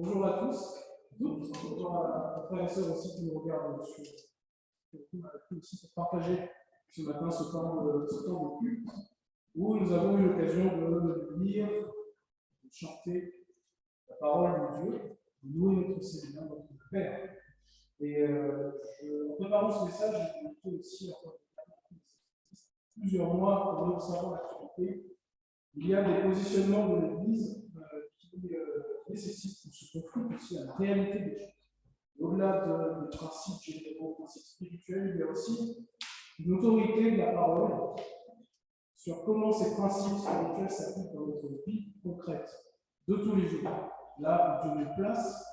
Bonjour à tous, bonjour à frères et sœurs aussi qui nous regardent sur YouTube, aussi pour partager ce matin ce temps de culte, où nous avons eu l'occasion de lire, de chanter la parole de Dieu, de louer notre Seigneur, notre Père. Et en préparant ce message, j'ai écouté aussi plusieurs mois pour observer l'actualité. Il y a des positionnements de l'Église qui nécessitent qu'on se confronte aussi à la réalité des choses. Au-delà des principes généraux, des principes spirituels, il y a aussi une autorité de la parole sur comment ces principes spirituels s'appliquent dans notre vie concrète de tous les jours. Là où Dieu nous place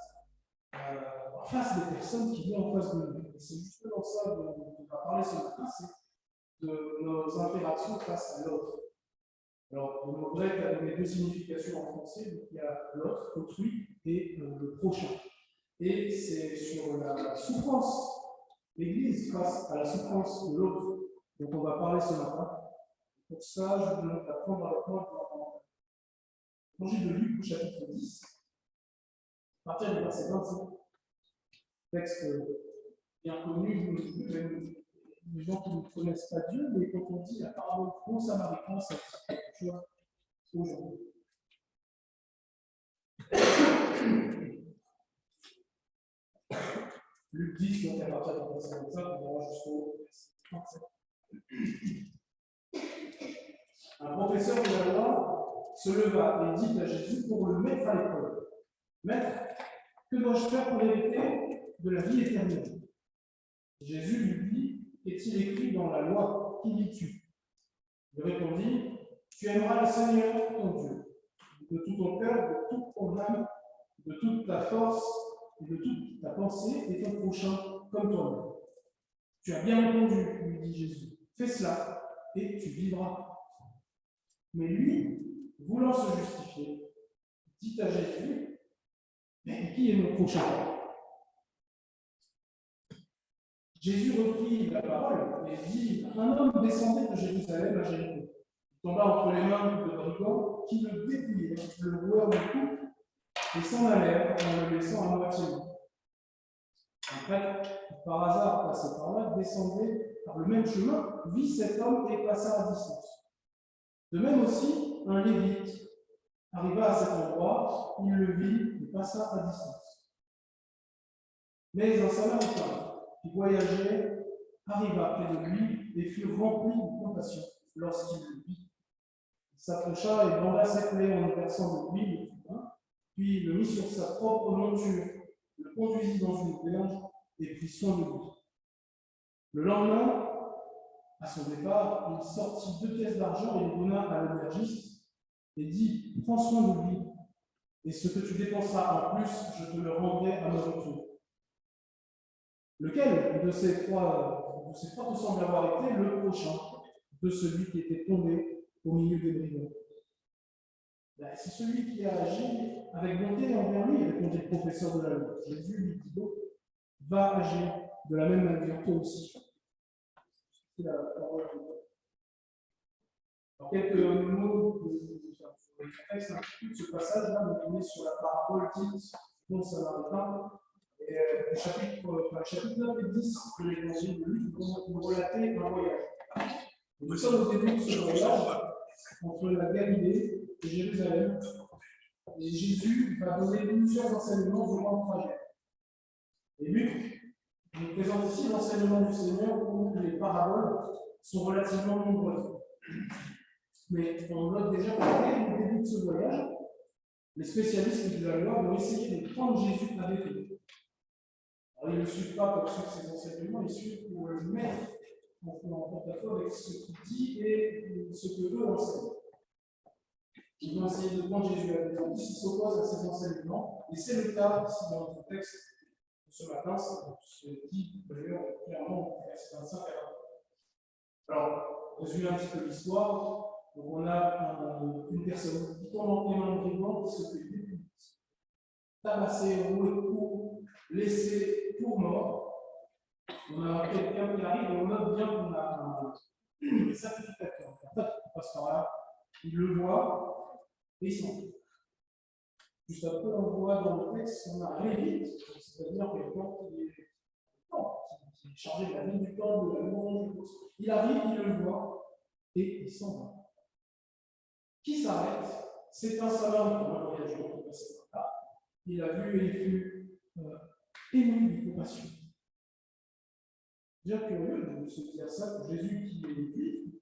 en face des personnes qui viennent en face de nous. Et c'est justement ça dont on va parler ce matin, c'est de nos interactions face à l'autre. Alors, le grec a donné deux significations en français, donc il y a l'autre, autrui, et le prochain. Et c'est sur la souffrance, l'Église face à la souffrance de l'autre, dont on va parler ce matin. Pour ça, je vous demande d'apprendre avec moi dans l'Évangile de Luc, chapitre 10, à partir du verset 25. Texte bien connu, les gens qui ne connaissent pas Dieu, mais quand on dit la parabole du bon samaritain, ça dit quelque chose aujourd'hui. Luc 10, donc à partir du verset 25, on va jusqu'au verset 37. Un professeur de la loi se leva et dit à Jésus pour le mettre à l'épreuve. Maître, que dois-je faire pour hériter de la vie éternelle? Jésus lui dit, est-il écrit dans la loi, qui lis-tu? Il répondit, tu aimeras le Seigneur ton Dieu, de tout ton cœur, de toute ton âme, de toute ta force et de toute ta pensée, et ton prochain comme toi-même. Tu as bien entendu, lui dit Jésus, fais cela et tu vivras. Mais lui, voulant se justifier, dit à Jésus, mais qui est mon prochain? Jésus reprit la parole et dit, un homme descendait de Jérusalem à Jéricho. Il tomba entre les mains de brigands qui le dépouillèrent, le rouèrent de coups et s'en allèrent en le laissant à moitié nu. Un prêtre, par hasard passé par là, descendait par le même chemin, vit cet homme et passa à distance. De même aussi, un lévite arriva à cet endroit, il le vit et passa à distance. Mais un samaritain qui voyageait arriva près de lui et fut rempli de compassion lorsqu'il le vit. Il s'approcha et banda sa clé en versant de l'huile et du vin, puis le mit sur sa propre monture, le conduisit dans une auberge et prit soin de lui. Le lendemain, à son départ, il sortit 2 pièces d'argent et les donna à l'aubergiste et dit, prends soin de lui, et ce que tu dépenseras en plus, je te le rendrai à mon retour. Lequel de ces trois te semble avoir été le prochain de celui qui était tombé au milieu des brigands? C'est celui qui a agi avec bonté envers lui, répondit le professeur de la loi. Jésus lui dit donc, va agir de la même manière toi aussi. C'est la parole de Dieu. Alors, quelques mots sur le texte, de ce passage-là, on est sur la parabole dite du bon samaritain. Et le chapitre 9 et 10 de l'Évangile de Luc vont nous relater un voyage. Et nous sommes au début de ce voyage entre la Galilée et Jérusalem. Et Jésus va donner plusieurs enseignements durant le trajet. Et Luc nous présente ici l'enseignement du Seigneur où les paraboles sont relativement nombreuses. Mais on note déjà qu'au début de ce voyage, les spécialistes de la loi vont essayer de prendre Jésus à défaut. Alors, ils ne suivent pas pour suivre ses enseignements, ils suivent pour le mettre en porte-à-faux avec ce qu'il dit et ce que eux enseignent. Ils vont essayer de prendre Jésus à défaut, s'ils s'opposent à ses enseignements, et c'est le cas ici dans notre texte de ce matin, c'est dit d'ailleurs clairement au verset 25 à 20. Alors, résumer un petit peu l'histoire. Donc, on a une personne qui tombe entre les mains de brigands, qui se fait dépouiller, tabasser, rouer de coups, laisser pour mort. On a quelqu'un qui arrive et on note bien qu'on a un sacrificateur. En fait, il passe par là, il le voit et il s'en va. Juste après, on voit dans le texte qu'on a un lévite, c'est-à-dire quelqu'un qui est chargé de la vie du temple, de la louange. Il arrive, il le voit, et il s'en va. Qui s'arrête? C'est un samaritain, un voyageur qui passait par là. Il a vu et il fut ému de compassion. Bien curieux de se dire ça pour Jésus qui est juif, qui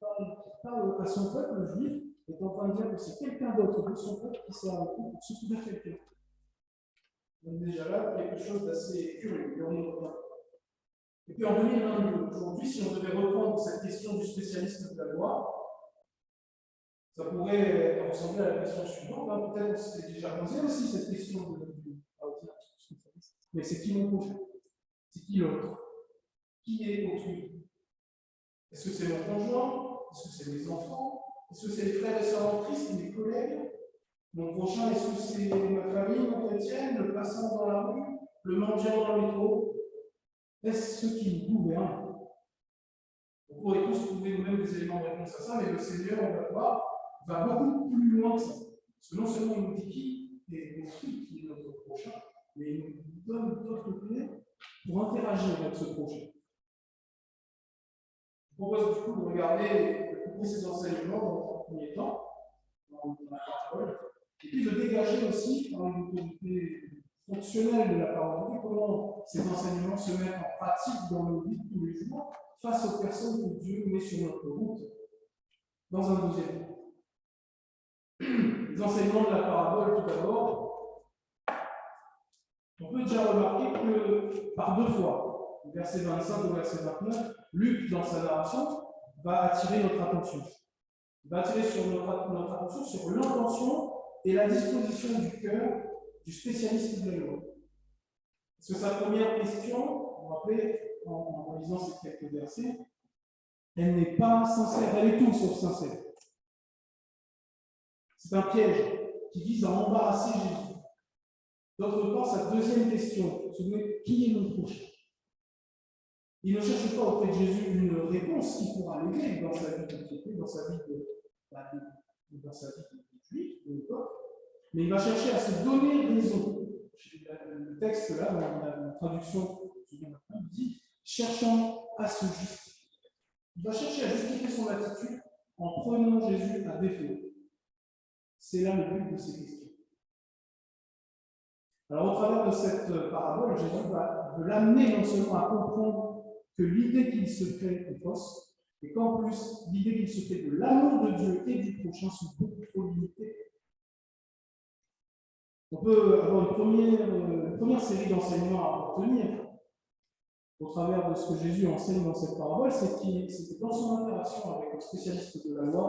parle à son peuple juif, est en train de dire que c'est quelqu'un d'autre de son peuple qui s'est arrêté pour secourir quelqu'un. Donc déjà là, quelque chose d'assez curieux. Et puis en 2022, aujourd'hui, si on devait reprendre cette question du spécialiste de la loi, ça pourrait ressembler à la question suivante. Hein. Peut-être qu'on s'était déjà posé aussi cette question de spécialiste. Mais c'est qui mon prochain? C'est qui l'autre? Qui est autrui? Est-ce que c'est mon conjoint? Est-ce que c'est mes enfants? Est-ce que c'est les frères et sœurs en Christ, mes collègues? Mon prochain, est-ce que c'est ma famille non chrétienne, le passant dans la rue, le mendiant dans le métro? Est-ce ce qui nous gouverne? On pourrait tous trouver nous-mêmes des éléments de réponse à ça, mais le Seigneur, on va voir, va beaucoup plus loin que ça. Parce que non seulement il nous dit qui est notre prochain, mais il nous donne d'autres clés pour interagir avec ce prochain. Je vous propose du coup de regarder ces enseignements dans un premier temps, dans la parole, et puis de dégager aussi par une autorité fonctionnelle de la parole de Dieu, comment ces enseignements se mettent en pratique dans nos vies de tous les jours face aux personnes que Dieu met sur notre route. Dans un deuxième temps. Les enseignements de la parabole, tout d'abord, on peut déjà remarquer que par deux fois, du verset 25 au verset 29, Luc, dans sa narration, va attirer notre attention. Il va attirer sur notre attention sur l'intention et la disposition du cœur du spécialiste de la loi. Parce que sa première question, vous vous rappelez, en lisant ces quelques versets, elle n'est pas sincère, elle est tout sauf sincère. C'est un piège qui vise à embarrasser Jésus. D'autre part, sa deuxième question, vous vous souvenez, qui est mon prochain? Il ne cherche pas auprès de Jésus une réponse qui pourra l'aider dans sa vie de piété, dans sa vie de juif, de l'époque, mais il va chercher à se donner raison. Le texte là, dans la traduction, il dit cherchant à se justifier. Il va chercher à justifier son attitude en prenant Jésus à défaut. C'est là le but de ces questions. Alors, au travers de cette parabole, Jésus va l'amener non seulement à comprendre que l'idée qu'il se fait est fausse, et qu'en plus, l'idée qu'il se fait de l'amour de Dieu et du prochain sont beaucoup trop limitées. On peut avoir une première série d'enseignements à retenir au travers de ce que Jésus enseigne dans cette parabole, c'est que dans son interaction avec le spécialiste de la loi,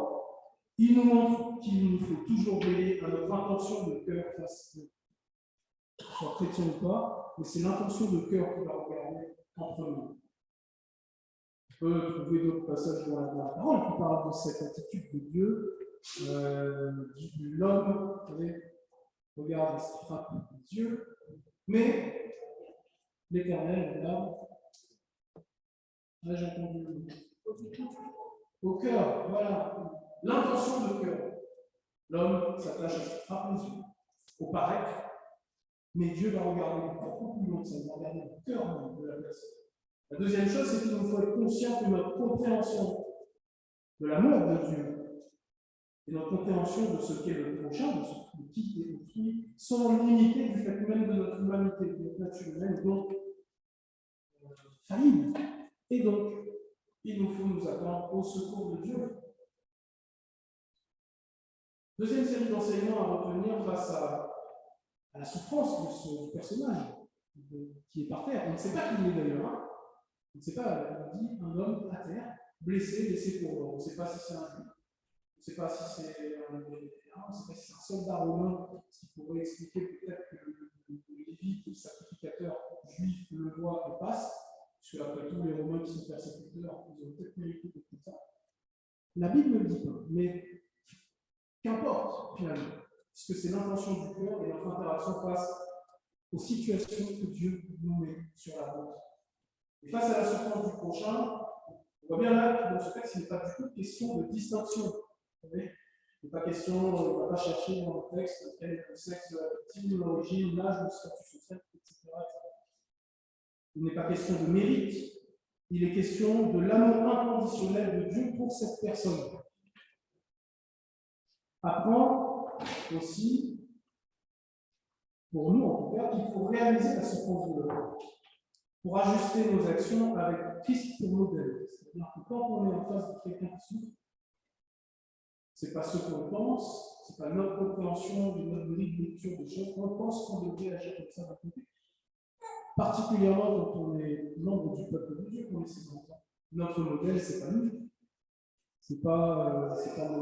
il nous montre qu'il nous faut toujours veiller à notre intention de cœur face à Dieu. Soit chrétien ou pas, mais c'est l'intention de cœur qui va regarder en premier. On peut trouver d'autres passages dans la parole qui parlent de cette attitude de Dieu, l'homme, regarde ce qui frappe les yeux, mais l'Éternel regarde. Là, j'ai entendu au cœur, voilà, l'intention de cœur. L'homme s'attache à ce qui frappe les yeux, au paraître. Mais Dieu va regarder beaucoup plus loin que ça, il va regarder le cœur de la personne. La deuxième chose, c'est qu'il nous faut être conscient que notre compréhension de l'amour de Dieu et notre compréhension de ce qu'est le prochain, de qui est autrui, sont limitées du fait même de notre humanité, de notre nature humaine, donc faillible. Et donc, il nous faut nous attendre au secours de Dieu. Deuxième série d'enseignements à retenir face à la souffrance de ce personnage qui est par terre. On ne sait pas qui il est d'ailleurs. Hein. On ne sait pas, on dit un homme à terre, blessé, laissé pour mort. On ne sait pas si c'est un juif, on ne sait pas si c'est un vétéran, on ne sait pas si c'est un soldat romain, ce qui pourrait expliquer peut-être que le Lévite, le sacrificateur juif, le voit et passe, puisque après tout, les Romains qui sont persécuteurs, ils ont peut-être mérité comme ça. La Bible ne le dit pas, mais qu'importe finalement. Puisque c'est l'intention du cœur et notre interaction face aux situations que Dieu nous met sur la route. Et face à la souffrance du prochain, on voit bien là que dans ce texte, il n'est pas du tout question de distinction. Vous savez, Il n'est pas question, on ne va pas chercher dans le texte quel est le sexe de la victime, l'origine, l'âge, le statut social, etc. Il n'est pas question de mérite, il est question de l'amour inconditionnel de Dieu pour cette personne. Apprendre aussi, pour nous en tout cas, qu'il faut réaliser la souffrance de l'autre pour ajuster nos actions avec Christ pour modèle. C'est-à-dire que quand on est en face de quelqu'un qui souffre, ce n'est pas ce qu'on pense, ce n'est pas notre compréhension de notre grille de lecture des choses. On pense qu'on devrait agir comme ça d'un côté. Particulièrement quand on est membre du peuple de Dieu, qu'on est ses enfants. Notre modèle, ce n'est pas nous. Ce n'est pas nos frères,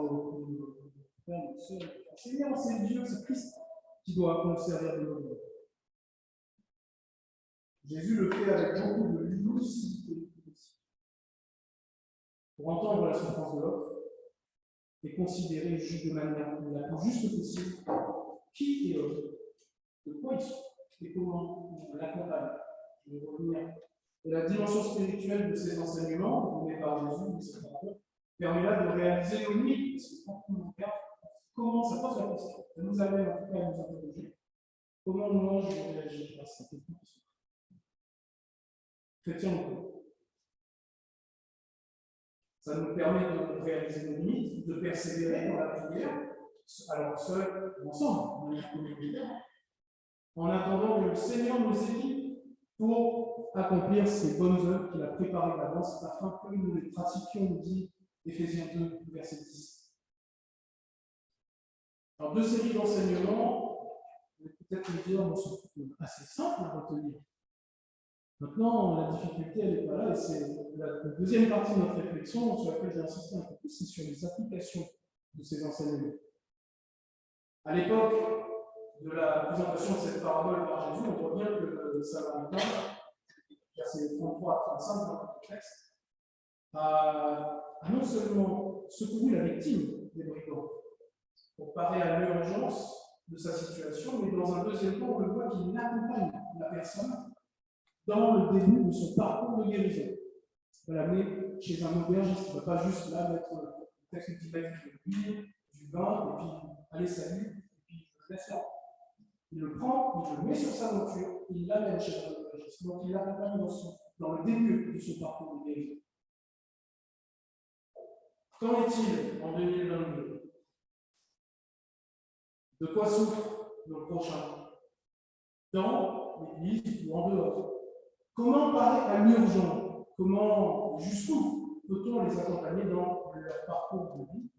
nos sœurs. Seigneur, c'est Dieu, c'est Christ qui doit nous servir de modèle. Jésus le fait avec beaucoup de lucidité pour entendre la souffrance de l'autre et considérer de manière la plus juste possible qui est l'autre, de quoi il souffre et comment on l'accompagne. Je vais revenir. Et la dimension spirituelle de ces enseignements, donnés par Jésus, de cette parole, permet là de réaliser nos limites, parce que quand on regarde comment ça pose la question, ça nous amène en tout cas à nous interroger comment moi je vais réagir face à quelqu'un qui souffre. Chrétien ou pas. Ça nous permet de réaliser nos limites, de persévérer dans la prière, alors seul ou ensemble, en attendant que le Seigneur nous équipe pour accomplir ces bonnes œuvres qu'il a préparées d'avance afin que nous les pratiquions, nous dit Éphésiens 2, verset 10. Alors, deux séries d'enseignements, je vais peut-être le dire, sont assez simples à retenir. Maintenant, la difficulté, elle n'est pas là, et c'est la deuxième partie de notre réflexion sur laquelle j'ai insisté un peu plus, c'est sur les applications de ces enseignements. À l'époque de la présentation de cette parabole par Jésus, on voit bien que le Samaritain, versets 33 à 35 dans le texte, a non seulement secouru la victime des brigands pour parer à l'urgence de sa situation, mais dans un deuxième temps, on le voit qu'il accompagne la personne dans le début de son parcours de guérison. Il va l'amener chez un aubergiste. Il ne va pas juste là mettre le texte qui va être de l'huile, du vin, et puis allez, salut, et puis je laisse là. Il le prend, il le met sur sa monture, il l'amène chez un aubergiste. Donc il l'accompagne dans le début de son parcours de guérison. Qu'en est-il en 2022? De quoi souffre le prochain? Dans l'Église ou en dehors? Comment parer à l'urgent? Comment, jusqu'où peut-on les accompagner dans leur parcours de vie?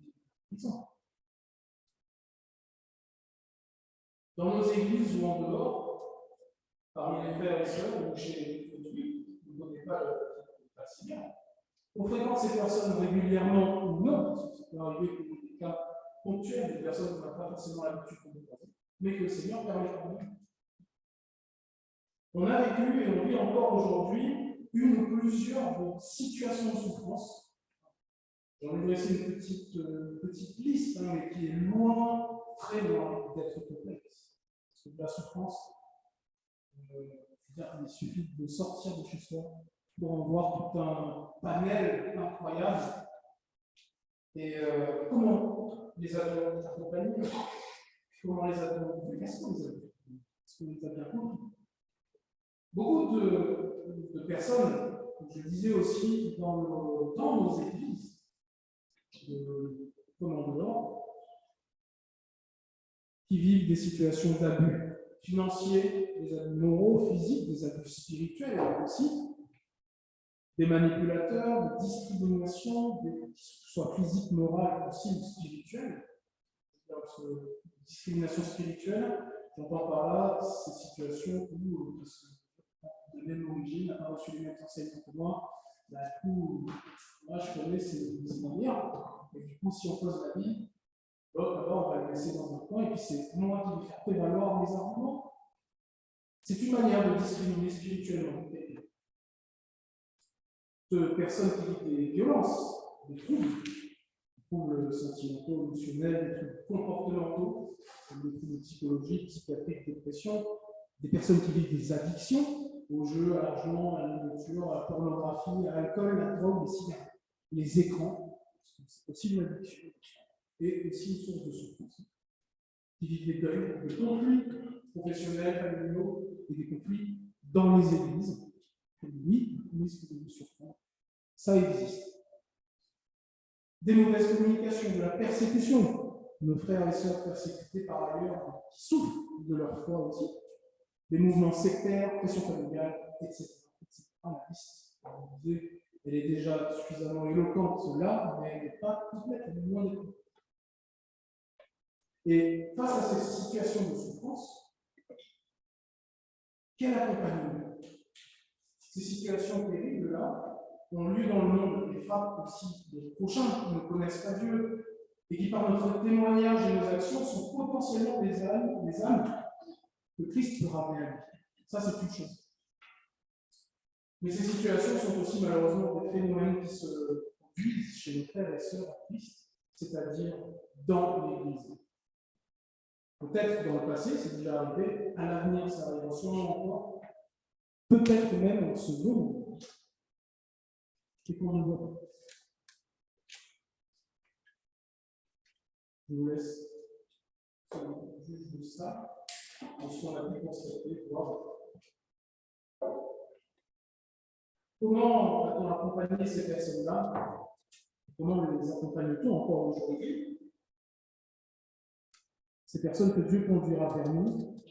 Dans nos églises ou en dehors, parmi les frères et sœurs ou chez autrui, vous ne connaissez pas le signal. On fréquente ces personnes régulièrement ou non, parce que ça peut arriver pour des cas ponctuels, des personnes qui n'ont pas forcément l'habitude de croiser, mais que le Seigneur permet quand même. On a vécu et on vit encore aujourd'hui une ou plusieurs situations de souffrance. J'en ai dressé une petite liste, mais qui est loin, très loin d'être complexe. Parce que de la souffrance, il suffit de sortir de chez soi pour en voir tout un panel incroyable. Et comment les a-t-on accompagnés? Comment les a-t-on vus? Est-ce qu'on les a vus? Est-ce qu'on les a bien compris? Beaucoup de personnes, comme je le disais aussi, dans nos églises, comme en dehors, qui vivent des situations d'abus financiers, des abus moraux, physiques, des abus spirituels aussi, des manipulateurs, de discrimination, que ce soit physique, morale, aussi ou spirituelle. Discrimination spirituelle, j'entends par là ces situations où de même origine, n'a pas reçu les mêmes enseignements que moi, bah, du coup, moi je connais ces manières, et du coup, si on pose la vie, l'autre d'abord on va le laisser dans un coin, et puis c'est moi qui vais faire prévaloir mes arguments. C'est une manière de discriminer spirituellement. De personnes qui vivent des violences, des troubles sentimentaux, émotionnels, des troubles comportementaux, des troubles psychologiques, psychiatriques, dépression, des personnes qui vivent des addictions au jeu, à l'argent, à la nourriture, à la pornographie, à l'alcool, la drogue, les cigarettes, les écrans, c'est aussi une addiction. et aussi une source de souffrance. Qui vivent des deuils, des conflits professionnels, familiaux et des conflits dans les églises. Oui, on risque de vous surprendre. Ça existe. Des mauvaises communications, de la persécution. Nos frères et sœurs persécutés par ailleurs, qui souffrent de leur foi aussi. Des mouvements sectaires, pression familiale, etc. La liste, elle est déjà suffisamment éloquente là, mais elle n'est pas complète, elle est loin d'être. Et face à ces situations de souffrance, quel accompagnement? Ces situations terribles-là ont lieu dans le monde et frappent aussi les prochains qui ne connaissent pas Dieu et qui, par notre témoignage et nos actions, sont potentiellement des âmes que Christ fera réaliser. Ça, c'est une chose. Mais ces situations sont aussi malheureusement des phénomènes qui se produisent chez les frères et sœurs en Christ, c'est-à-dire dans l'Église. Peut-être dans le passé, c'est déjà arrivé, à l'avenir, ça arrivera sûrement encore, peut-être même en ce moment, et qu'on ne voit pas. Je vous laisse juge de ça, en ce qu'on a pu constater, voir. Comment va-t-on accompagner ces personnes-là? Comment les accompagne-t-on encore aujourd'hui? Ces personnes que Dieu conduira vers nous,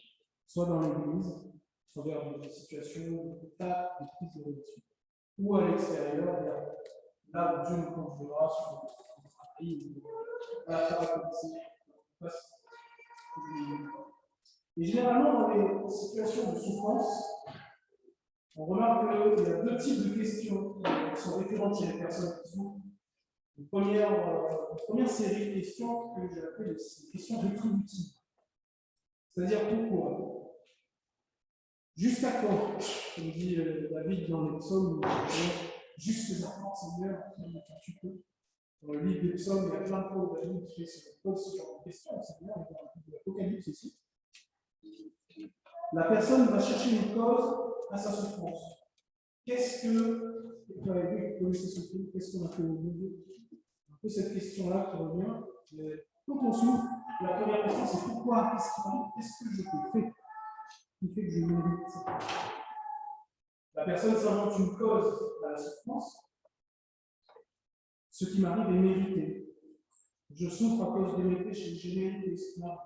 soit dans l'Église, soit vers des situations de contact, de prise de relation, ou à l'extérieur, là où Dieu nous conduira sur le travail, à la thérapie. Et généralement, dans les situations de souffrance, on remarque qu'il y a deux types de questions qui sont récurrentes chez les personnes qui souffrent. Une première série de questions que j'ai appelées les questions rétributives. C'est-à-dire pourquoi? Jusqu'à quand? Comme dit David dans les psaumes, jusqu'à quand, Seigneur, tu peux. Dans le livre des psaumes, il y a plein de fois où David pose ce genre de questions. Seigneur, il y a l'Apocalypse aussi. La personne va chercher une cause à sa souffrance. Qu'est-ce que, vous connaissez ce film, qu'est-ce qu'on a fait au milieu? Un peu cette question-là qui revient. Quand on souffre, la première question c'est pourquoi? Qu'est-ce que je t'ai fait qui fait que je mérite ça? La personne s'invente une cause à la souffrance. Ce qui m'arrive est mérité. Je souffre à cause de mes péchés, j'ai mérité ce qui m'arrive.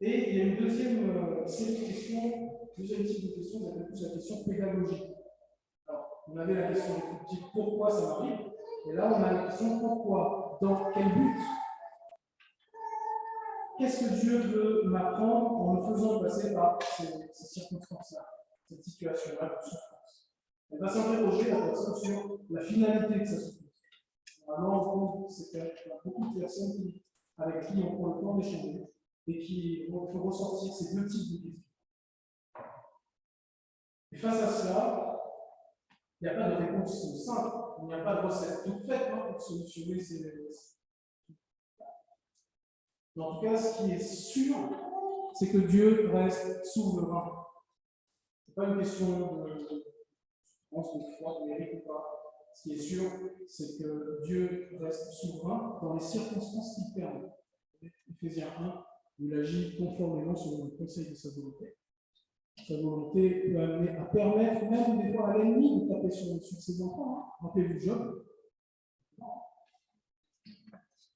Et il y a une deuxième série de questions, deuxième type de questions, on appelle plus la question pédagogique. Alors, on avait la question réflexive, pourquoi ça m'arrive? Et là, on a la question pourquoi? Dans quel but? Qu'est-ce que Dieu veut m'apprendre en me faisant passer par ces circonstances-là, cette situation-là de souffrance? Elle va s'interroger la personne sur la finalité de sa souffrance. Normalement, c'est qu'il y a beaucoup de personnes avec qui on prend le temps d'échanger et qui font ressortir ces deux types de questions. Et face à cela, il n'y a pas de réponse simple, il n'y a pas de recette toute faite pour solutionner ces réponses. Mais en tout cas, ce qui est sûr, c'est que Dieu reste souverain. Ce n'est pas une question de foi, de mérite ou pas. Ce qui est sûr, c'est que Dieu reste souverain dans les circonstances qu'il permet. Éphésiens 1, il agit conformément selon le conseil de sa volonté. Sa volonté peut amener à permettre même des fois à l'ennemi de taper sur ses enfants. Rappelez-vous Job.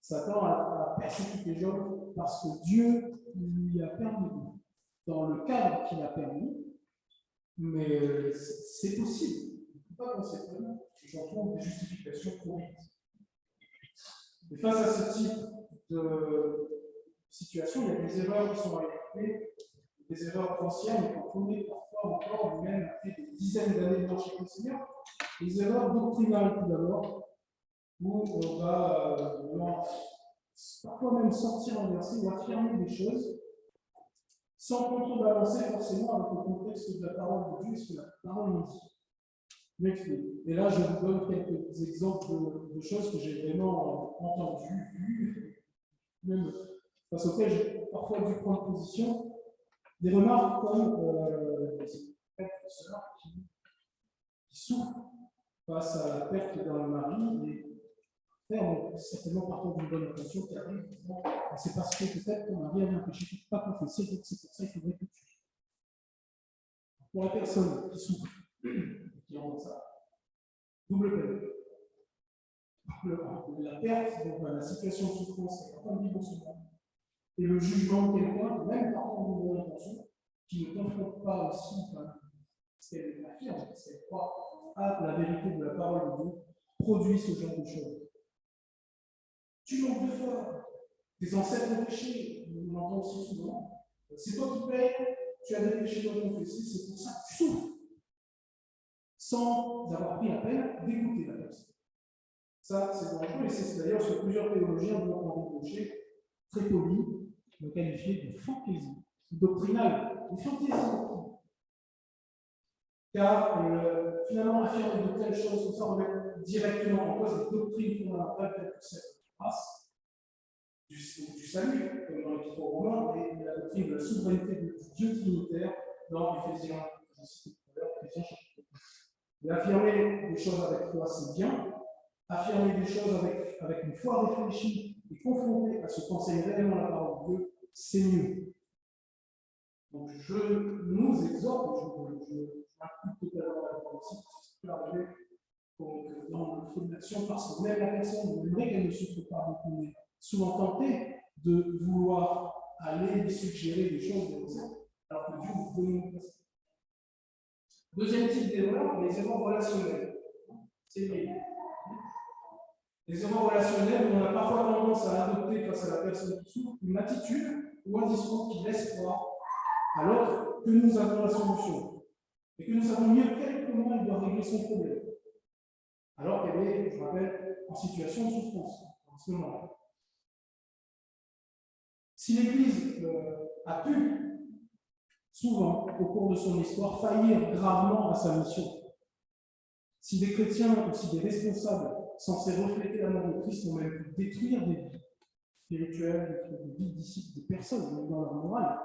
Satan a persécuté Job parce que Dieu lui a permis, dans le cadre qu'il a permis, mais c'est possible. Il ne faut pas penser que j'en trouve des justifications pour vite. Et face à ce type de situation, il y a des erreurs qui sont répétées, des erreurs anciennes qu'on connaît parfois encore, même après des dizaines d'années de marche avec le Seigneur, des erreurs doctrinales tout d'abord, où on va parfois même sortir un verset ou affirmer des choses sans contrebalancer forcément avec le contexte de la parole de Dieu et ce que la parole nous dit. Et là, je vous donne quelques exemples de choses que j'ai vraiment entendues, vues, même face auxquelles j'ai parfois dû prendre position. Des remarques comme des frères et sœurs qui souffrent face à la perte d'un mari et faire, certainement partant d'une bonne intention qui arrive, c'est parce que peut-être qu'on a rien empêché, qu'il ne faut pas confesser, donc c'est pour ça qu'il faudrait que tu. Pour la personne qui souffre, qui rentre ça, double peine. La perte, donc la situation de souffrance qu'elle est en train de vivre en ce moment, et le jugement de quelqu'un, même partant d'une bonne intention, qui ne confronte pas aussi ce qu'elle affirme, ce qu'elle croit à la vérité de la parole de Dieu, produit ce genre de choses. Tu manques de foi, tes ancêtres ont péché, on l'entend aussi souvent. C'est toi qui payes, tu as des péchés à confesser, c'est pour ça que tu souffres. Sans avoir pris la peine d'écouter la personne. Ça, c'est dangereux, et c'est d'ailleurs ce que plusieurs théologiens vont en reprocher, très polis, le qualifier de fantaisie, doctrinale, de fantaisie. Car finalement, affirmer de telles choses comme ça remet directement en cause les doctrines fondamentales telles que celle de la grâce, du salut, comme dans l'Épître aux Romains, et la doctrine de la souveraineté du Dieu trinitaire dans Éphésiens, je cite tout à l'heure, Éphésiens chapitre 1. Et affirmer des choses avec foi, c'est bien. Affirmer des choses avec une foi réfléchie et confrontée à ce qu'enseigne réellement la parole de Dieu, c'est mieux. Donc je nous exhorte, je m'applique totalement d'accord aussi, parce que ça peut arriver dans le feu de l'action, parce que même la personne, on aimerait qu'elle ne souffre pas beaucoup, mais souvent tentée de vouloir aller lui suggérer des choses, des recettes, alors que Dieu vous donne une place. Deuxième type d'erreur, les erreurs relationnelles. C'est vrai. Les erreurs relationnelles, on a parfois tendance à adopter face à la personne qui souffre une attitude ou un discours qui laisse croire à l'autre que nous avons la solution et que nous savons mieux comment il doit régler son problème, alors qu'elle est, je rappelle, en situation de souffrance en ce moment-là. Si l'Église a pu, souvent, au cours de son histoire, faillir gravement à sa mission, si des chrétiens ou si des responsables censés refléter l'amour de Christ ont même pu détruire des vies spirituelles, des vies disciples, des personnes dans leur morale,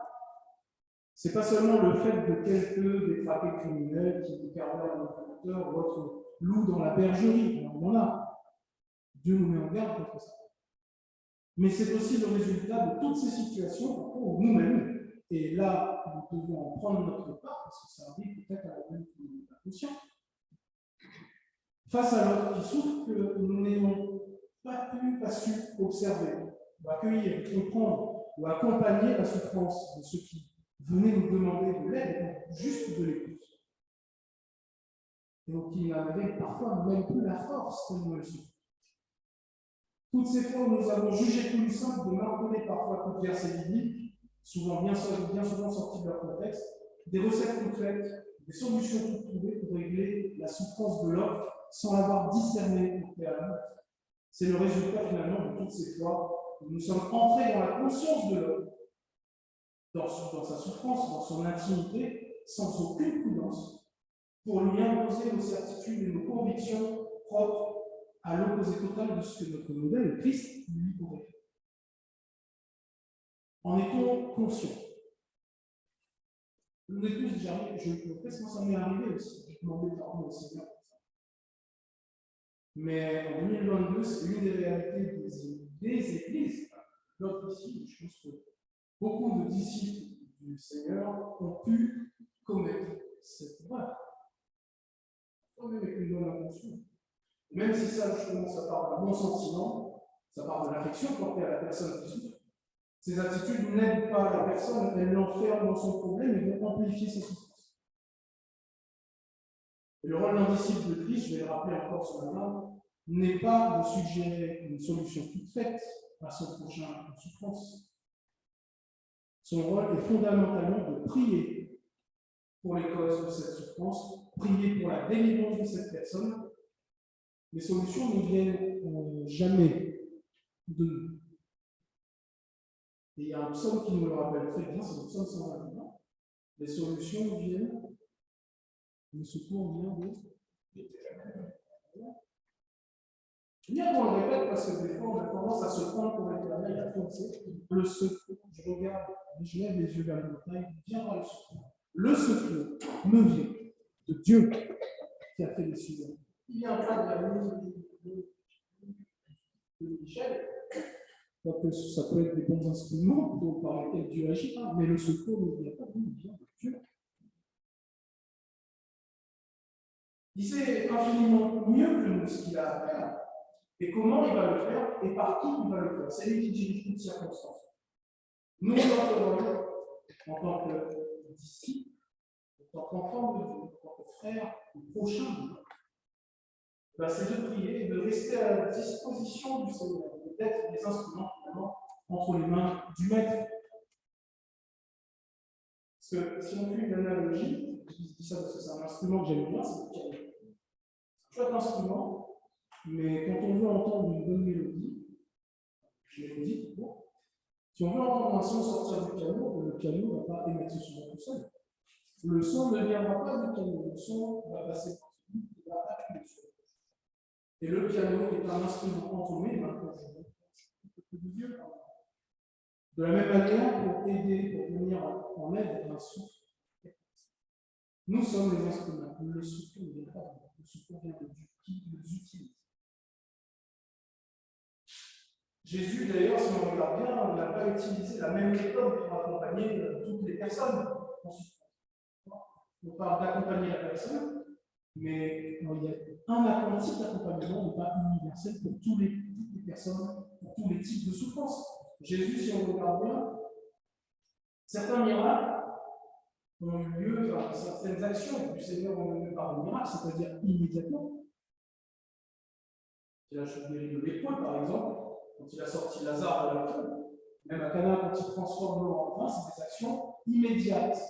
c'est pas seulement le fait de quelques détraqués criminels qui décarnèrent un producteur ou autre loup dans la bergerie, on en a. Dieu nous met en garde contre ça. Mais c'est aussi le résultat de toutes ces situations où nous-mêmes, et là, nous devons en prendre notre part, parce que ça arrive peut-être à la même conscience, face à l'autre qui souffre, que nous n'ayons pas su observer, ou accueillir, comprendre, ou accompagner la souffrance de ceux qui venaient nous demander de l'aide, juste de l'écoute. Et donc, il n'avait parfois même plus la force de nous le souffrir. Toutes ces fois où nous avons jugé plus simple de marquer parfois toute versets bibliques, souvent bien souvent sortis de leur contexte, des recettes toutes faites, des solutions toutes trouvées pour régler la souffrance de l'autre sans l'avoir discerné au préalable. C'est le résultat finalement de toutes ces fois où nous sommes entrés dans la conscience de l'autre, dans sa souffrance, dans son intimité, sans aucune prudence, pour lui imposer nos certitudes et nos convictions propres à l'opposé total de ce que notre modèle, Christ, lui aurait fait. En est-on conscient? Nous êtes tous déjà arrivés, je le fais, ça m'est arrivé aussi, j'ai demandé pardon au Seigneur. Mais en 2022, c'est une des réalités des églises. L'autre ici, je pense que beaucoup de disciples du Seigneur ont pu commettre cette erreur. Même avec une bonne intention. Même si ça, justement, ça part d'un bon sentiment, ça part de l'affection portée à la personne qui souffre, ces attitudes n'aident pas la personne, elles l'enferment dans son problème et vont amplifier sa souffrance. Et le rôle d'un disciple de Christ, je vais le rappeler encore ce matin, n'est pas de suggérer une solution toute faite à son prochain en souffrance. Son rôle est fondamentalement de prier pour les causes de cette souffrance, prier pour la délivrance de cette personne. Les solutions ne viennent jamais de nous. Et il y a un psaume qui nous le rappelle très bien, c'est le psaume 121. Les solutions viennent, le secours vient de. Bien qu'on le répète, parce que des fois, on a tendance à se prendre pour l'éternel, à foncer. Le secours, je regarde, je lève les yeux vers la montagne, viendra le secours. Le secours me vient de Dieu qui a fait les sujets. Il vient pas de la nuit. Michel, que ça peut être des bons instruments par lesquels Dieu agit, hein, mais le secours ne vient pas de nous, il vient de Dieu. Il sait infiniment mieux que nous ce qu'il a à faire, et comment il va le faire, et par qui il va le faire. C'est lui qui dirige toutes circonstances. Nous, notre rôle, en tant que disciples, en tant qu'enfants de Dieu, en tant que frères, ou prochains de Dieu, c'est de prier et de rester à la disposition du Seigneur, d'être des instruments finalement entre les mains du Maître. Parce que si on fait une analogie, je dis ça parce que c'est un instrument que j'aime bien, c'est le piano. C'est un chouette instrument, mais quand on veut entendre une bonne mélodie, bon, si on veut entendre un son sortir du piano, le piano ne va pas émettre ce son tout seul. Le son ne viendra pas du piano, le son va passer par celui qui va appuyer sur le son. Et le piano est un instrument entonné, maintenant je vais du Dieu. De la même manière, pour aider, pour venir en aide à un souffle, nous sommes les instruments. Le souffle ne vient pas de nous, le souffle vient de Dieu qui nous utilise. Jésus, d'ailleurs, si on regarde bien, il n'a pas utilisé la même méthode pour accompagner toutes les personnes. On parle d'accompagner la personne, mais il y a un apprenti d'accompagnement, mais pas universel pour toutes les personnes, pour tous les types de souffrances. Jésus, si on regarde bien, certains miracles ont eu lieu, enfin, certaines actions du Seigneur ont eu lieu par le miracle, c'est-à-dire immédiatement. Il a guéri le lépreux, par exemple, quand il a sorti Lazare de la tombe. Même à Cana, quand il transforme l'eau en vin, c'est des actions immédiates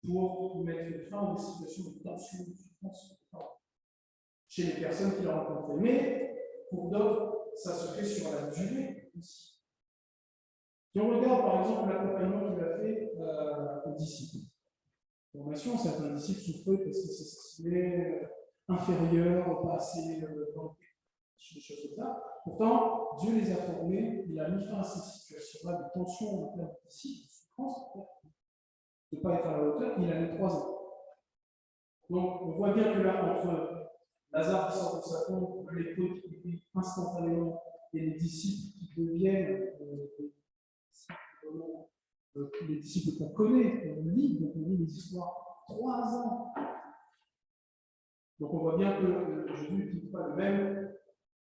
pour mettre fin à des situations de tension, de souffrance chez les personnes qu'il a rencontrées. Mais pour d'autres, ça se fait sur la durée aussi. Si on regarde par exemple l'accompagnement qu'il a fait aux disciples, formation, certains disciples souffraient parce qu'ils s'estimaient inférieurs, pas assez dans des choses comme ça. Pourtant, Dieu les a formés, il a mis fin à ces situations-là de tension en termes de disciples, de souffrance, de ne pas être à la hauteur. Il a mis 3 ans. Donc, on voit bien que là, entre Lazare qui sort de sa tombe, le lépreux qui vit instantanément, et les disciples qui deviennent les disciples qu'on connaît, on lit les histoires, 3 ans. Donc on voit bien que Jésus n'utilise pas le même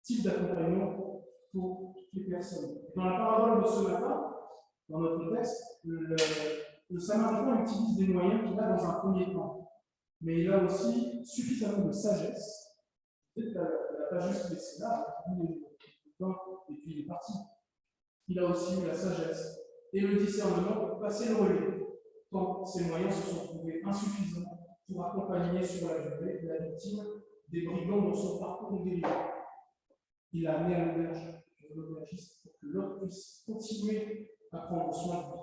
type d'accompagnement pour toutes les personnes. Dans la parabole de ce matin, dans notre texte, le Samaritain utilise des moyens qu'il a dans un premier temps. Mais il a aussi suffisamment de sagesse. Peut-être qu'il n'a pas juste laissé là, il et puis il est parti. Il a aussi eu la sagesse et le discernement pour passer le relais, quand ces moyens se sont trouvés insuffisants pour accompagner sur la durée la victime des brigands dans son parcours de guérison. Il a amené à l'aubergiste pour que l'autre puisse continuer à prendre soin de lui.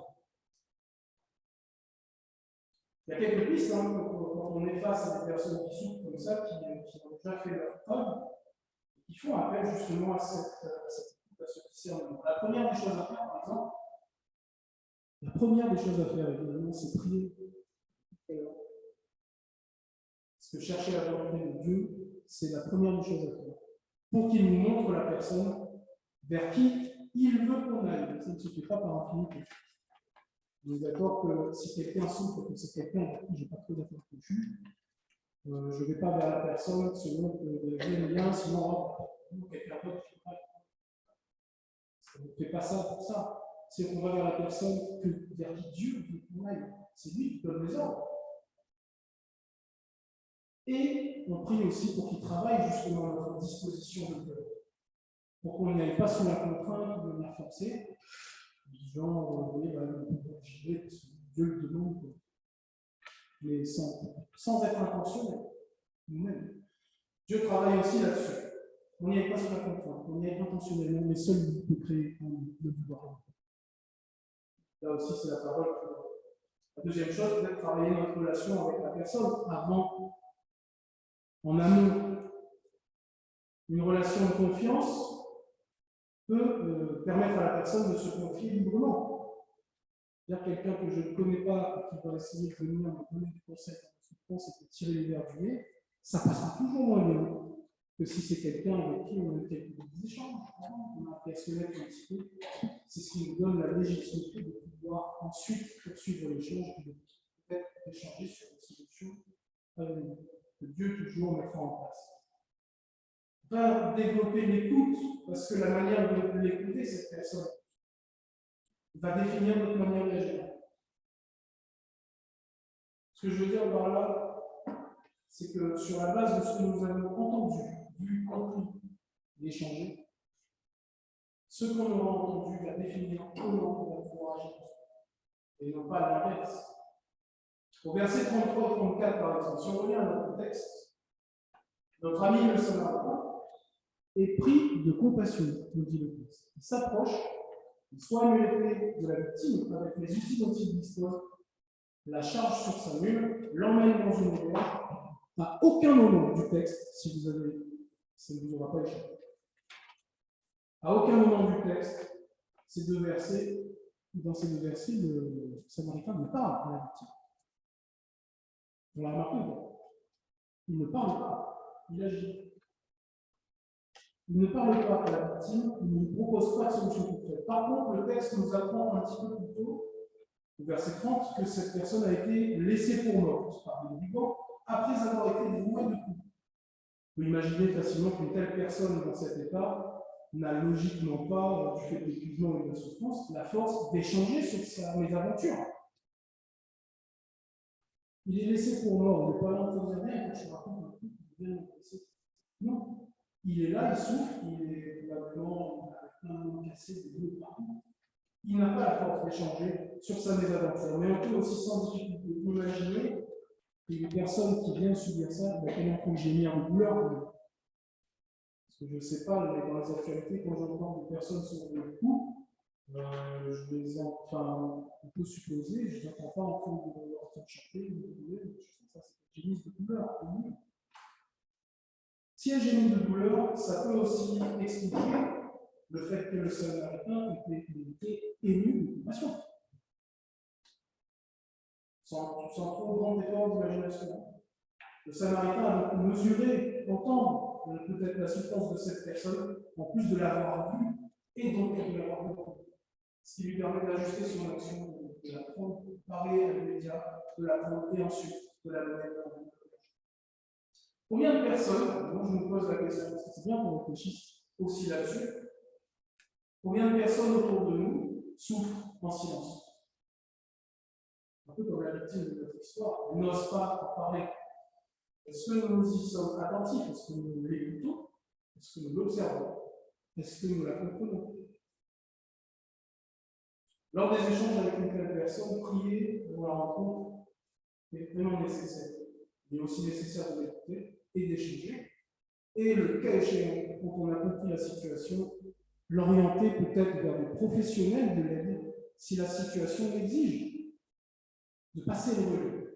Il y a quelques pistes quand on est face à des personnes qui souffrent comme ça, qui ont déjà fait leur preuve, qui font appel justement à ce discernement. La première des choses à faire, par exemple, évidemment, c'est prier. Parce que chercher la volonté de Dieu, c'est la première des choses à faire. Pour qu'il nous montre la personne vers qui il veut qu'on aille. Ça ne se fait pas par infinité. On est d'accord que si quelqu'un souffre, que c'est quelqu'un avec qui je n'ai pas trop d'affaires touchues, je ne vais pas vers la personne selon que j'aime bien, sinon quelqu'un d'autre qui va. On ne fait pas ça pour ça. C'est qu'on va vers la personne vers qui Dieu veut qu'on aille. C'est lui qui donne les ordres. Et on prie aussi pour qu'il travaille justement à notre disposition de Dieu. Pour qu'on n'y aille pas sous la contrainte de manière forcée, disant, j'y vais parce que Dieu le demande, mais sans être intentionnel, nous-mêmes. Dieu travaille aussi là-dessus. On n'y aille pas sous la contrainte, on y aille intentionnellement, mais seul il peut créer le pouvoir. Là aussi, c'est la parole. La deuxième chose, peut-être travailler notre relation avec la personne avant, en amont. Une relation de confiance peut permettre à la personne de se confier librement. C'est-à-dire quelqu'un que je ne connais pas et qui va essayer de venir me donner des conseils dans la souffrance et de tirer les verres du nez, ça passera toujours moins bien que que si c'est quelqu'un avec qui on a eu quelques échanges, on a appris à se connaître un petit peu, c'est ce qui nous donne la légitimité de pouvoir ensuite poursuivre l'échange et de peut-être échanger sur des solutions que Dieu toujours mettra en place. On va développer l'écoute, parce que la manière de l'écouter, cette personne va définir notre manière d'agir. Ce que je veux dire par là, c'est que sur la base de ce que nous avons entendu, vu, compris, échangé, ce qu'on aura entendu va définir comment on va pouvoir agir. Et non pas l'inverse. Au verset 33 et 34, par exemple, si on revient à notre texte, notre ami le Samaritain est pris de compassion, nous dit le texte. Il s'approche, il soigne les plaies de la victime avec les outils dont il dispose, la charge sur sa mule, l'emmène dans une auberge. À aucun moment du texte, si vous avez, ça ne vous aura pas échappé, à aucun moment du texte, dans ces deux versets, le Samaritain ne parle à la victime. On l'a remarqué, il ne parle pas, il agit. Il ne parle pas à la victime, il ne propose pas de solution concrète. Par contre, le texte nous apprend un petit peu plus tôt, au verset 30, que cette personne a été laissée pour morte par des brigands après avoir été dévouée de coups. On peut imaginer facilement qu'une telle personne dans cet état n'a logiquement pas, du fait de l'épuisement et de la souffrance, la force d'échanger sur sa mésaventure. Il est laissé pour mort, il n'est pas là en faisant rien, quand je raconte un truc, il vient de laisser. Non, il est là, il souffre, il est probablement avec un nom cassé, des deux partout. Il n'a pas la force d'échanger sur sa mésaventure. Mais on peut aussi sans difficulté imaginer qu'une personne qui vient subir ça va être en train de gémir de douleur. Parce que je ne sais pas, mais dans les actualités, quand j'entends des personnes sur le coup, on peut supposer, je n'entends pas en train de chanter, ça c'est une gémisse de douleur. Si elle gémit de douleur, ça peut aussi expliquer le fait que le Samaritain était ému de compassion. Sans trop grand effort d'imagination. Le Samaritain a donc mesuré, entendre peut-être la souffrance de cette personne, en plus de l'avoir vue et donc de l'avoir compris. Ce qui lui permet d'ajuster son action, de la prendre, parler à l'immédiat, de la prendre et ensuite de la donner à la. Combien de personnes, moi je me pose la question, parce que c'est bien qu'on réfléchisse aussi là-dessus, combien de personnes autour de nous souffrent en silence? Un peu comme la victime de notre histoire, on n'ose pas en parler. Est-ce que nous y sommes attentifs? Est-ce que nous l'écoutons? Est-ce que nous l'observons? Est-ce que nous la comprenons? Lors des échanges avec une telle personne, prier pour la rencontre est vraiment nécessaire. Il est aussi nécessaire de l'écouter et d'échanger. Et le cas échéant, quand on a compris la situation, l'orienter peut-être vers des professionnels de l'aide si la situation l'exige, de passer le relais.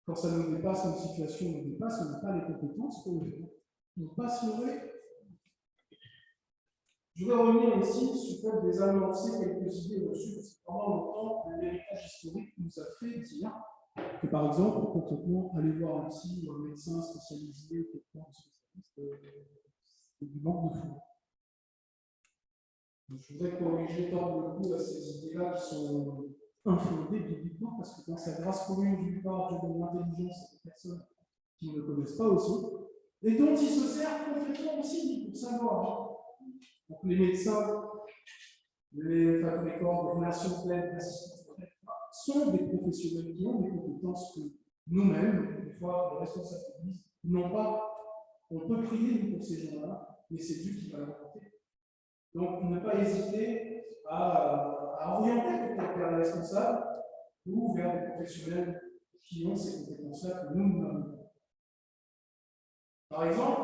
Quand ça nous dépasse, une situation nous dépasse, on n'a pas les compétences pour le faire. On passe le relais. Je vais revenir ici sur des avancées, quelques idées reçues, parce que pendant longtemps, l'héritage historique nous a fait dire que, par exemple, concrètement, aller voir un psy ou un médecin spécialisé, quelqu'un spécialiste, c'est du manque de foi. Je voudrais corriger tant le coup à ces idées-là qui sont infondées bibliquement, parce que dans sa grâce commune, d'une part, Dieu donne l'intelligence à des personnes qui ne le connaissent pas aussi, et dont il se sert concrètement aussi pour savoir. Donc les médecins, les fabricants de relations d'aide, d'assistance sont des professionnels qui ont des compétences que nous-mêmes, des fois, les responsables d'église, n'ont pas. On peut prier pour ces gens-là, mais c'est Dieu qui va leur apporter. Donc, ne pas hésiter à orienter peut-être vers les responsables ou vers des professionnels qui ont ces compétences-là que nous n'avons pas. Par exemple,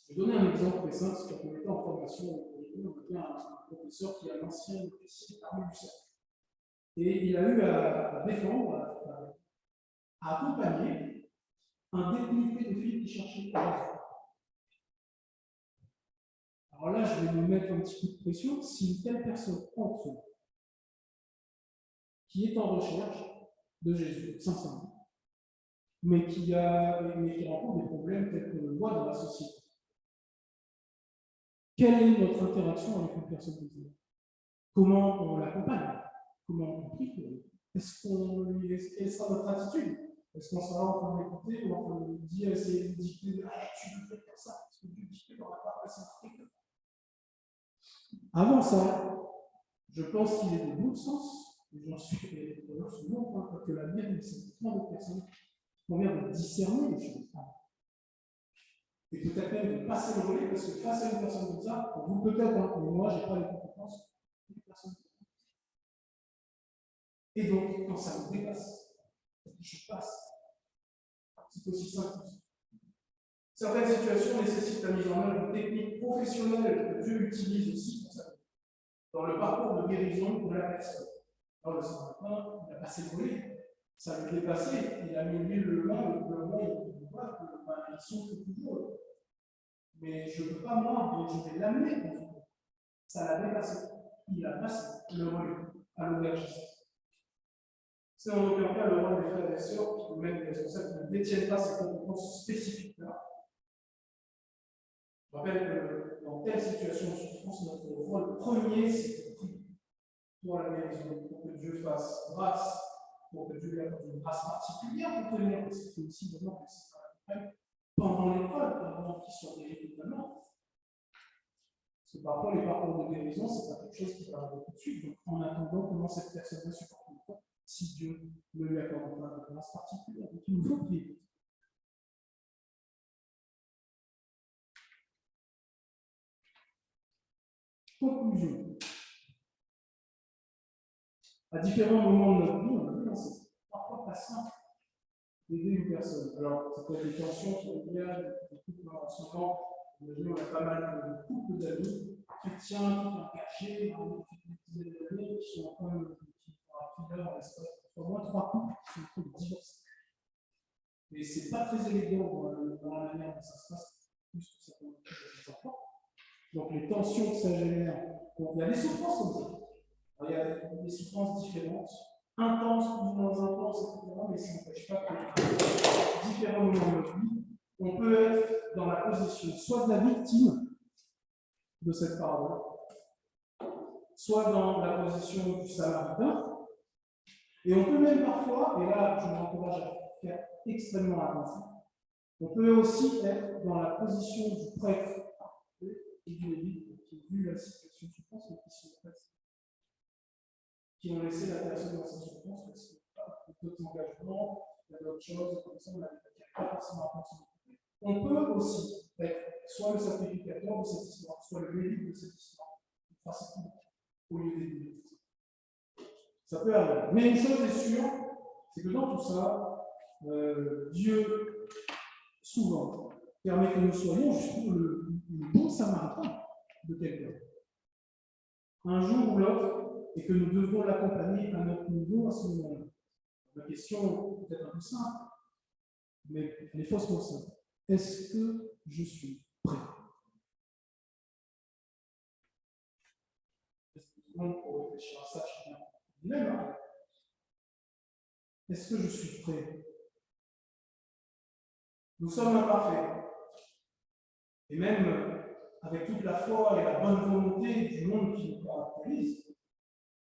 je vais donner un exemple très simple, c'est qu'on était en formation, on avait un professeur qui est un ancien officier armé du cercle. Et il a eu à défendre, à accompagner un détenu pédophile qui cherchait à résoudre. Alors là, je vais me mettre un petit coup de pression. Si une telle personne entre, qui est en recherche de Jésus, sincèrement, mais qui rencontre des problèmes tels que le voit dans la société. Quelle est notre interaction avec une personne désirée? Comment on l'accompagne? Comment on prie pour lui? Quelle sera notre attitude? Est-ce qu'on sera en train de l'écouter ou en train de lui dire, essayer de lui dicter, tu veux faire ça, parce que Dieu dit que dans la parole, c'est marqué. Avant ça, je pense qu'il est de bon sens, et j'en suis absolument que la Bible, c'est plein de personnes qui convient de discerner les choses. Et peut-être même de passer le relais, parce que face à une personne comme ça, pour vous peut-être, hein, mais moi, je n'ai pas les compétences, une personne. Et donc, quand ça me dépasse, je passe. C'est aussi simple que ça. Certaines situations nécessitent la mise en œuvre de techniques professionnelles que Dieu utilise aussi pour ça. Dans le parcours de guérison de la personne. Alors, le Saint-Martin, il a passé le relais. Ça l'a dépassé. Il a mis l'huile le vin, il voit qu'ils souffrent toujours. Mais je ne peux pas, moi, je vais l'amener dans son corps. Ça l'a dépassé. Il a passé le relais à l'aubergiste. C'est en aucun cas le rôle des frères et des sœurs, ou même des responsables qui ne détiennent pas ces compétences spécifiques-là. Je rappelle que dans telle situation de souffrance, notre rôle premier, c'est de prier pour la guérison, pour que Dieu fasse grâce, pour que Dieu lui accorde une grâce particulière pour tenir, parce qu'il faut aussi vraiment que c'est pas pendant l'épreuve, avant qu'il soit guéri totalement. Parce que parfois, les parcours de guérison, ce n'est pas quelque chose qui va arriver tout de suite. Donc, en attendant, comment cette personne-là supporte l'épreuve, si Dieu ne lui accorde pas de grâce particulière. Donc, il nous faut prier. Conclusion. À différents moments de notre vie, on a vu, c'est parfois pas simple d'aider une personne. Alors, ça peut être des tensions familiales, des couples en ce moment. On a pas mal de couples d'amis chrétiens qui sont engagés depuis des dizaines d'années, qui sont en train de faire dans l'espace de 3 mois, 3 couples qui sont en train de divorcer. Et c'est pas très élégant dans la manière dont ça se passe, plus que ça peut être des enfants. Donc, les tensions que ça génère, il y a des souffrances comme ça. Alors, il y a des souffrances différentes, intenses, plus ou moins intenses, etc. Mais ça n'empêche pas que différents moments de notre vie, on peut être dans la position soit de la victime de cette parole, soit dans la position du samaritain, et on peut même parfois, et là je vous encourage à faire extrêmement attention, on peut aussi être dans la position du prêtre et du lévite qui ont vu la situation de souffrance, mais qui sont prêts, qui ont laissé la personne dans sa souffrance parce qu'il y a d'autres engagements, il y a d'autres choses, comme ça, on n'a pas forcément à penser. On peut aussi être soit le sacrificateur de cette histoire, soit le lévite de cette histoire, au lieu des lévites. Ça peut arriver. Mais une chose est sûre, c'est que dans tout ça, Dieu, souvent, permet que nous soyons justement le bon samaritain de quelqu'un. Un jour ou l'autre, et que nous devons l'accompagner à notre niveau à ce moment-là. La question est peut-être un peu simple, mais elle est faussement simple. Est-ce que je suis prêt? Pour réfléchir à ça, chacun. Est-ce que je suis prêt? Nous sommes imparfaits. Et même avec toute la foi et la bonne volonté du monde qui nous caractérise,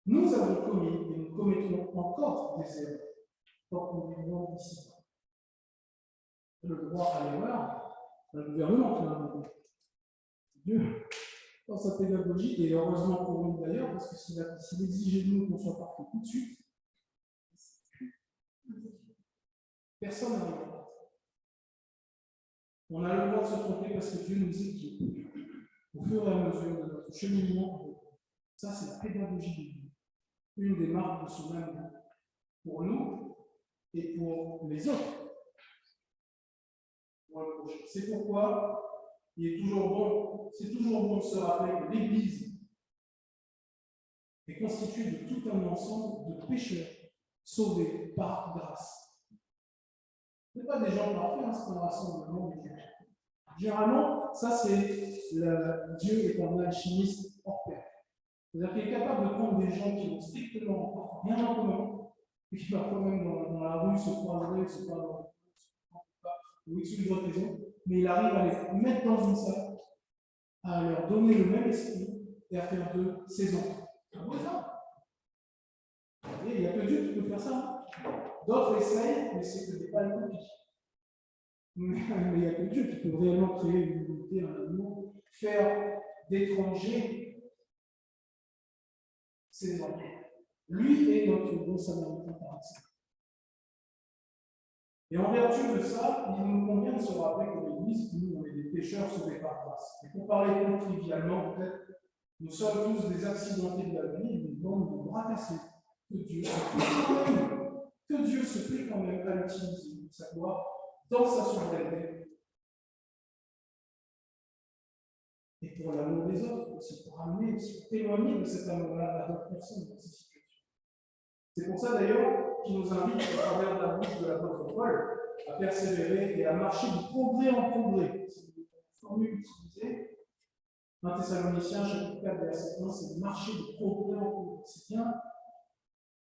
nous avons commis et nous commettrons encore des erreurs tant que nous vivons ici. Le droit à l'erreur, c'est le gouvernement qui l'a inventé. Dieu, dans sa pédagogie, et heureusement pour nous d'ailleurs, parce que s'il exigeait de nous qu'on soit parfait tout de suite, personne n'arrive. On a le droit de se tromper parce que Dieu nous équipe au fur et à mesure de notre cheminement. Ça, c'est la pédagogie de Dieu. Une des marques de son amour pour nous et pour les autres. C'est pourquoi il est toujours bon, c'est toujours bon de se rappeler que l'Église est constituée de tout un ensemble de pécheurs sauvés par grâce. Ce n'est pas des gens parfaits, hein, c'est un rassemblement des gens. Généralement, ça c'est Dieu est un alchimiste hors pair. C'est-à-dire qu'il est capable de prendre des gens qui ont strictement rien en commun, et qui parfois même dans la rue se croiseraient, se parlent, ou X ou Y raison, mais il arrive à les mettre dans une salle, à leur donner le même esprit et à faire d'eux ses enfants. C'est beau ça. Et il n'y a que Dieu qui peut faire ça. D'autres essayent, mais c'est pas le copie. Mais il n'y a que Dieu qui peut réellement créer une unité, un amour, faire d'étrangers ses enfants. Lui est notre bon samaritain par excellence. Et en vertu de ça, il nous convient de se rappeler que l'Église, nous, on est des pécheurs sauvés par grâce. Et pour parler plus trivialement, peut-être, nous sommes tous des accidentés de la vie, des bandes de bras cassés. Que Dieu se plaît quand même à utiliser pour sa gloire dans sa souveraineté. Et pour l'amour des autres aussi, pour amener, aussi, pour témoigner de cet amour-là à d'autres personnes dans ces situations. C'est pour ça d'ailleurs qu'il nous invite, à travers la bouche de l'apôtre Paul, à persévérer et à marcher de progrès en progrès. C'est une formule utilisée. 1 Thessaloniciens, chapitre 4, verset 1, c'est de marcher de progrès en progrès. C'est bien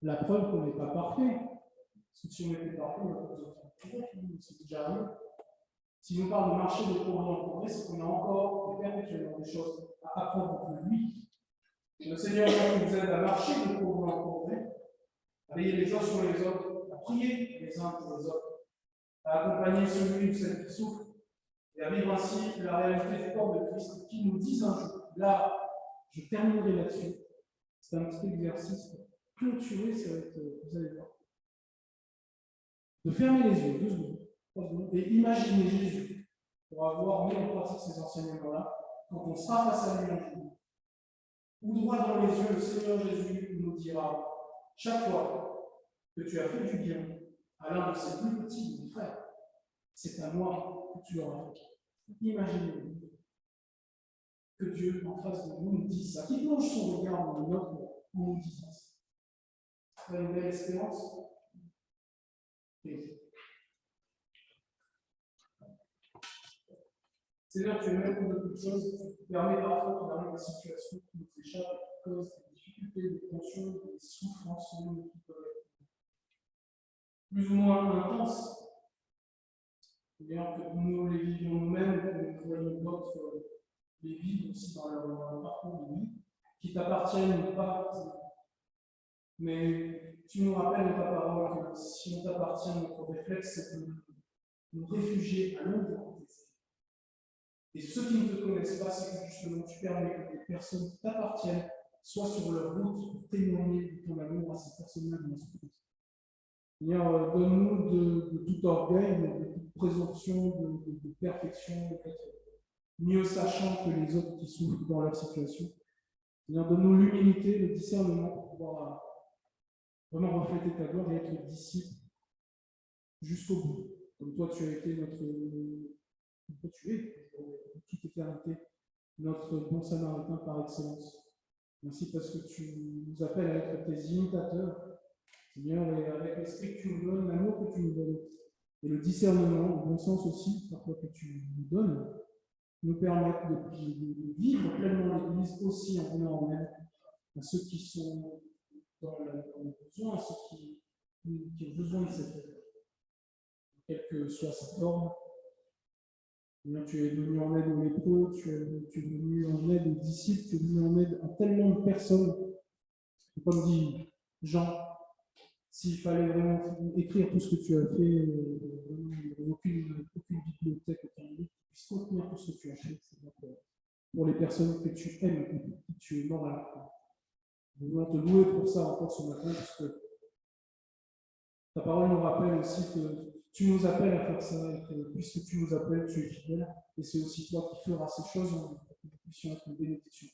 la preuve qu'on n'est pas parfait. Parce que si on était parfait, on n'aurait pas besoin de progrès, c'est déjà arrivé. Si on parle de marcher de progrès en progrès, c'est qu'on a encore perpétuellement des choses à apprendre de lui. Le Seigneur nous aide à marcher de progrès en progrès, à veiller les uns sur les autres, à prier les uns pour les autres, à accompagner celui ou celle qui souffre, et à vivre ainsi la réalité du corps de Christ qui nous dit un jour, là, je terminerai là-dessus. C'est un petit exercice pour clôturer, ça va être, vous allez voir. De fermer les yeux, 2 secondes, 3 secondes, et imaginer Jésus pour avoir mis en pratique ces enseignements-là, quand on sera face à lui un jour. Ou droit dans les yeux, le Seigneur Jésus nous dira, chaque fois que tu as fait du bien à l'un de ses plus petits de mes frères, c'est à moi que tu l'auras fait. Imaginez que Dieu, en face de nous, nous dise ça, qu'il plonge son regard dans le nôtre en nous disant ça. C'est une belle espérance. Seigneur, tu es maître de toutes choses, tu permets parfois qu'il arrive des situations qui nous échappent, qui causent des difficultés, des tensions, des souffrances qui peuvent être plus ou moins intenses. Seigneur, que nous les vivions nous-mêmes, que nous voyons d'autres les vivre aussi dans leur parcours de vie, qui t'appartiennent ou pas. Mais tu nous rappelles dans ta parole que si on t'appartient, notre réflexe, c'est de nous réfugier à l'ombre de tes ailes. Et ceux qui ne te connaissent pas, c'est que justement tu permets que les personnes qui t'appartiennent soient sur leur route pour témoigner de ton amour à ces personnes-là dans ce monde. Seigneur, donne-nous de tout orgueil, de toute présomption, de perfection, d'être mieux sachant que les autres qui souffrent dans leur situation. Seigneur, donne-nous l'humilité, le discernement pour pouvoir vraiment refléter ta gloire et être disciple jusqu'au bout. Comme toi, tu as été tu es, en toute éternité, notre bon samaritain par excellence. Merci parce que tu nous appelles à être tes imitateurs, Seigneur, et avec l'esprit que tu nous donnes, l'amour que tu nous donnes, et le discernement, le bon sens aussi, parfois que tu nous donnes, nous permettent de vivre pleinement l'Église aussi en venant en aide à ceux qui sont dans le besoin, à ceux qui ont besoin de cette aide. Quelle que soit sa forme, tu es venu en aide aux lépreux, tu es venu en aide aux disciples, tu es venu en aide à tellement de personnes. Et comme dit Jean, s'il fallait vraiment écrire tout ce que tu as fait, il n'y aurait aucune bibliothèque, aucun livre qui puisse contenir tout ce que tu as fait. C'est pour les personnes que tu aimes et pour qui tu es mort à la croix. Nous voulons te louer pour ça encore ce matin, parce que ta parole nous rappelle aussi que tu nous appelles à faire ça, et que puisque tu nous appelles, tu es fidèle, et c'est aussi toi qui feras ces choses, pour que nous puissions être une bénédiction.